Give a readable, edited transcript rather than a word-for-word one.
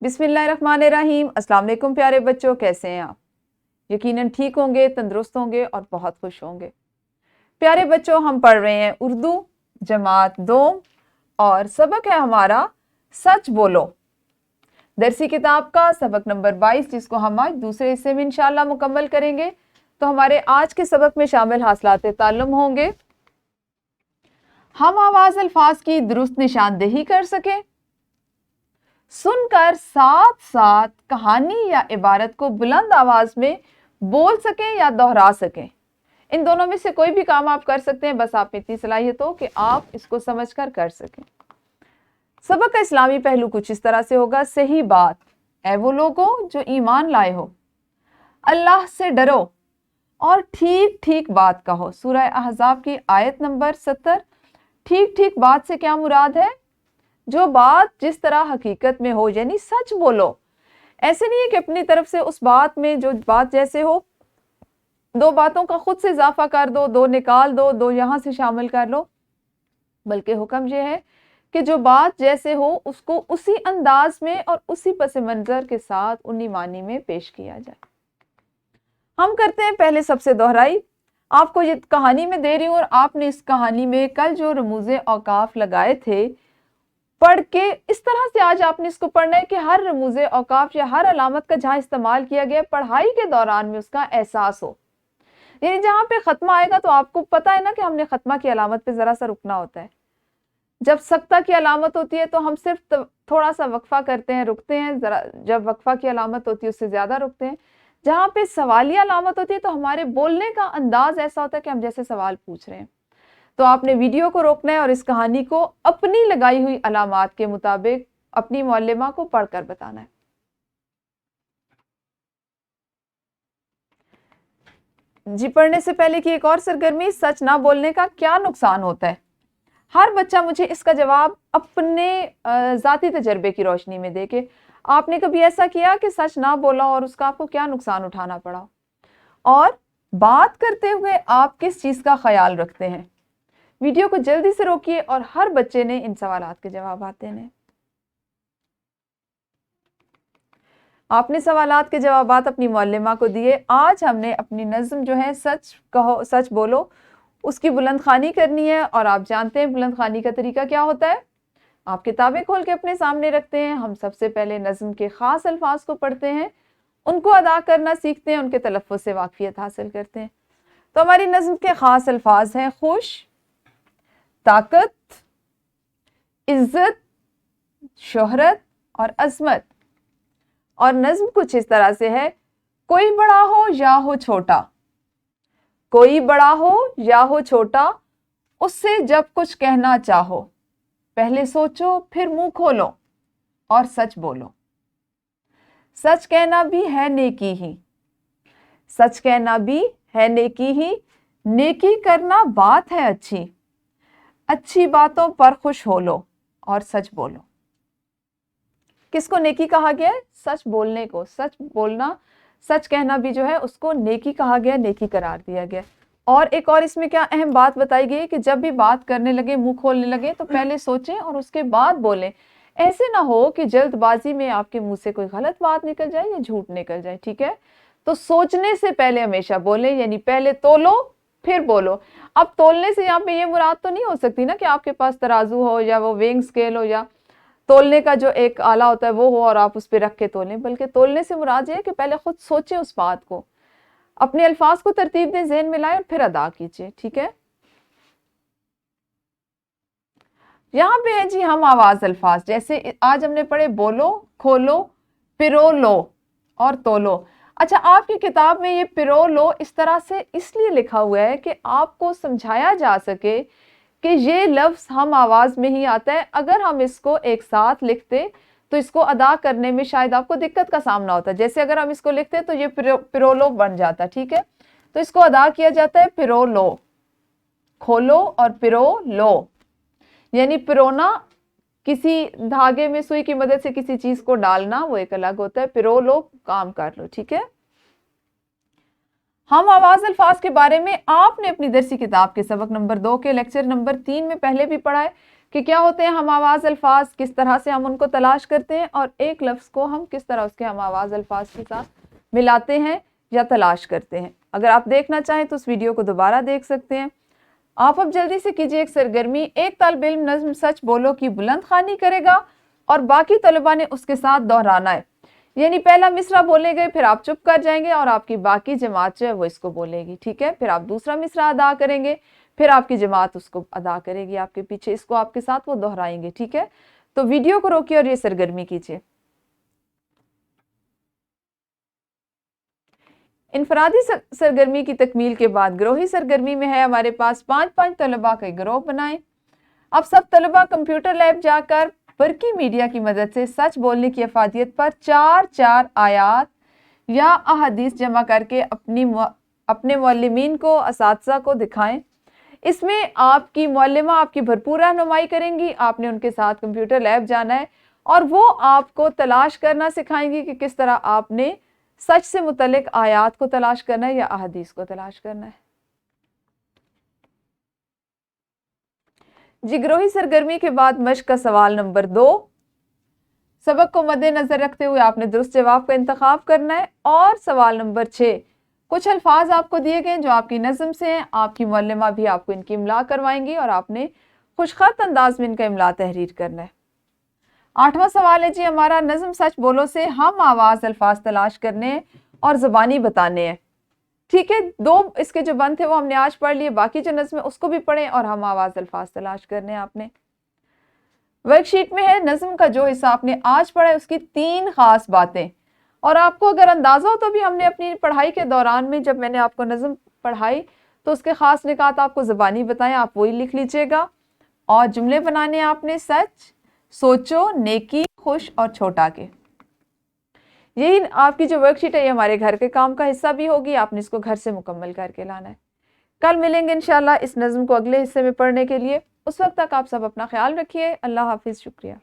बिस्मिल्लाहिर्रहमानिर्रहीम। अस्सलाम वालेकुम प्यारे बच्चों, कैसे हैं आप? यकीनन ठीक होंगे, तंदुरुस्त होंगे और बहुत खुश होंगे। प्यारे बच्चों, हम पढ़ रहे हैं उर्दू जमात 2 और सबक है हमारा सच बोलो। दरसी किताब का सबक नंबर 22, जिसको हम आज दूसरे हिस्से में इंशाल्लाह मुकम्मल करेंगे। तो हमारे आज के सबक में शामिल हासिलात ताल्लुम होंगे, हम आवाज़ अल्फाज की दुरुस्त निशानदेही कर सकें, सुनकर साथ साथ कहानी या इबारत को बुलंद आवाज में बोल सकें या दोहरा सकें। इन दोनों में से कोई भी काम आप कर सकते हैं, बस आप में इतनी सलाहियत हो कि आप इसको समझकर कर सकें। सबक का इस्लामी पहलू कुछ इस तरह से होगा। सही बात, ऐ वो लोगों जो ईमान लाए हो, अल्लाह से डरो और ठीक ठीक बात कहो। सूरह अहज़ाब की आयत नंबर 70। ठीक ठीक बात से क्या मुराद है? जो बात जिस तरह हकीकत में हो, यानी सच बोलो। ऐसे नहीं है कि अपनी तरफ से उस बात में जो बात जैसे हो, 2 बातों का खुद से इजाफा कर दो, 2 निकाल दो, 2 यहां से शामिल कर लो, बल्कि हुक्म यह है कि जो बात जैसे हो उसको उसी अंदाज में और उसी पस मंजर के साथ उन्हीं मानी में पेश किया जाए। हम करते हैं पहले सबसे दोहराई। आपको ये कहानी में दे रही हूं और आपने इस कहानी में कल जो रमूज़े औकाफ लगाए थे पढ़ के इस तरह से आज आपने इसको पढ़ना है कि हर रमूज़े औकाफ या हर अलामत का जहां इस्तेमाल किया गया पढ़ाई के दौरान में उसका एहसास हो। यानी जहां पे खत्मा आएगा तो आपको पता है ना कि हमने खत्मा की अलामत पे जरा सा रुकना होता है। जब सक्ता की अलामत होती है तो हम सिर्फ थोड़ा सा वक्फा करते हैं, रुकते हैं जरा। जब वक्फा की अलामत होती है उससे ज्यादा रुकते हैं। जहां पे सवालिया अलामत होती है तो हमारे बोलने का अंदाज ऐसा होता है कि हम जैसे सवाल पूछ रहे हैं। तो आपने वीडियो को रोकना है और इस कहानी को अपनी लगाई हुई अलामात के मुताबिक अपनी मुअल्लिमा को पढ़कर बताना है। जी, पढ़ने से पहले की एक और सरगर्मी, सच ना बोलने का क्या नुकसान होता है? हर बच्चा मुझे इसका जवाब अपने ज़ाती तजर्बे की रोशनी में दे के, आपने कभी ऐसा किया कि सच ना बोला और उसका आपको क्या नुकसान उठाना पड़ा? और बात करते हुए आप किस चीज़ का ख्याल रखते हैं? वीडियो को जल्दी से रोकिए और हर बच्चे ने इन सवालात के जवाब देने। आपने सवालात के जवाबात अपनी मुअल्लिमा को दिए। आज हमने अपनी नज़्म जो है सच कहो सच बोलो उसकी बुलंद ख़्वानी करनी है। और आप जानते हैं बुलंद ख़्वानी का तरीका क्या होता है। आप किताबें खोल के अपने सामने रखते हैं। हम सबसे पहले नज़्म के ख़ास अल्फाज को पढ़ते हैं, उनको अदा करना सीखते हैं, उनके तलफ़्फ़ुज़ से वाक़फ़ियत हासिल करते हैं। तो हमारी नज़्म के ख़ास अल्फाज हैं खुश, ताकत, इज्जत, शोहरत और अजमत। और नज्म कुछ इस तरह से है। कोई बड़ा हो या हो छोटा, कोई बड़ा हो या हो छोटा, उससे जब कुछ कहना चाहो, पहले सोचो फिर मुंह खोलो और सच बोलो। सच कहना भी है नेकी ही, सच कहना भी है नेकी ही, नेकी करना बात है अच्छी, अच्छी बातों पर खुश हो लो और सच बोलो। किसको नेकी कहा गया है? सच बोलने को। सच बोलना, सच कहना भी जो है उसको नेकी कहा गया, नेकी करार दिया गया। और एक और इसमें क्या अहम बात बताई गई कि जब भी बात करने लगे, मुंह खोलने लगे, तो पहले सोचें और उसके बाद बोलें। ऐसे ना हो कि जल्दबाजी में आपके मुंह से कोई गलत बात निकल जाए या झूठ निकल जाए। ठीक है, तो सोचने से पहले हमेशा बोले, यानी पहले तोलो फिर बोलो। अब तोलने से यहाँ पे ये मुराद तो नहीं हो सकती ना कि आपके पास तराजू हो या वो वेइंग स्केल हो या तोलने का जो एक आला होता है वो हो और आप उस पर रख के तोलें। बल्कि तोलने से मुराद ये है कि पहले खुद सोचें उस बात को, अपने अल्फाज को तरतीब दें, ज़हन में लाएं और फिर अदा कीजिए। ठीक है, यहाँ पे है जी हम आवाज अल्फाज। जैसे आज हमने पढ़े बोलो, खोलो, पिरो लो और तोलो। अच्छा, आपकी किताब में ये पिरो लो इस तरह से इसलिए लिखा हुआ है कि आपको समझाया जा सके कि ये लफ्ज़ हम आवाज़ में ही आता है। अगर हम इसको एक साथ लिखते तो इसको अदा करने में शायद आपको दिक्कत का सामना होता है। जैसे अगर हम इसको लिखते तो ये पिरोलो बन जाता। ठीक है, तो इसको अदा किया जाता है पिरोलो, खोलो और पिरो लो। यानी पिरोना, किसी धागे में सुई की मदद से किसी चीज को डालना, वो एक अलग होता है। पिरो लो, काम कर लो। ठीक है, हम आवाज अल्फाज के बारे में आपने अपनी दरसी किताब के सबक नंबर 2 के लेक्चर नंबर 3 में पहले भी पढ़ा है کہ کیا ہوتے ہیں ہم آواز الفاظ، کس طرح سے ہم ان کو تلاش کرتے ہیں، اور ایک لفظ کو ہم کس طرح اس کے ہم آواز الفاظ کے ساتھ ملاتے ہیں یا تلاش کرتے ہیں۔ اگر آپ دیکھنا چاہیں تو اس ویڈیو کو دوبارہ دیکھ سکتے ہیں۔ آپ اب جلدی سے کیجئے ایک سرگرمی، ایک طالب علم نظم سچ بولو کی بلند خوانی کرے گا اور باقی طلباء نے اس کے ساتھ دہرانا ہے، یعنی پہلا مصرع بولے گئے، پھر آپ چپ کر جائیں گے اور آپ کی باقی جماعت جو ہے وہ اس کو بولے گی، ٹھیک ہے؟ پھر آپ دوسرا مصرع ادا کریں گے، پھر آپ کی جماعت اس کو ادا کرے گی آپ کے پیچھے، اس کو آپ کے ساتھ وہ دہرائیں گے، ٹھیک ہے؟ تو ویڈیو کو روکیے اور یہ سرگرمی کیجئے۔ انفرادی سرگرمی کی تکمیل کے بعد گروہی سرگرمی میں ہے ہمارے پاس 5 طلباء کا گروہ بنائیں۔ اب سب طلباء کمپیوٹر لیب جا کر برقی میڈیا کی مدد سے سچ بولنے کی افادیت پر 4 آیات یا احادیث جمع کر کے اپنے معلمین کو، اساتذہ کو دکھائیں۔ اس میں آپ کی معلمہ آپ کی بھرپور رہنمائی کریں گی، آپ نے ان کے ساتھ کمپیوٹر لیب جانا ہے اور وہ آپ کو تلاش کرنا سکھائیں گی کہ کس طرح آپ نے سچ سے متعلق آیات کو تلاش کرنا ہے یا احادیث کو تلاش کرنا ہے۔ جی، گروہی سرگرمی کے بعد مشق کا سوال نمبر 2، سبق کو مد نظر رکھتے ہوئے آپ نے درست جواب کا انتخاب کرنا ہے۔ اور سوال نمبر 6، کچھ الفاظ آپ کو دیے گئے جو آپ کی نظم سے ہیں، آپ کی معلمہ بھی آپ کو ان کی املا کروائیں گی اور آپ نے خوشخط انداز میں ان کا املا تحریر کرنا ہے۔ 8واں سوال ہے جی ہمارا، نظم سچ بولو سے ہم آواز الفاظ تلاش کرنے ہیں اور زبانی بتانے ہیں، ٹھیک ہے؟ 2 اس کے جو بند تھے وہ ہم نے آج پڑھ لیے، باقی جو نظم ہے اس کو بھی پڑھیں اور ہم آواز الفاظ تلاش کرنے ہیں آپ نے۔ ورک شیٹ میں ہے نظم کا جو حصہ آپ نے آج پڑھا ہے اس کی 3 خاص باتیں، اور آپ کو اگر اندازہ ہو تو بھی ہم نے اپنی پڑھائی کے دوران میں جب میں نے آپ کو نظم پڑھائی تو اس کے خاص نکات آپ کو زبانی بتائیں، آپ وہی لکھ لیجئے گا۔ اور جملے بنانے آپ نے سچ، سوچو، نیکی، خوش اور چھوٹا کے۔ یہی آپ کی جو ورک شیٹ ہے یہ ہمارے گھر کے کام کا حصہ بھی ہوگی، آپ نے اس کو گھر سے مکمل کر کے لانا ہے۔ کل ملیں گے انشاءاللہ اس نظم کو اگلے حصے میں پڑھنے کے لیے، اس وقت تک آپ سب اپنا خیال رکھیے۔ اللہ حافظ، شکریہ۔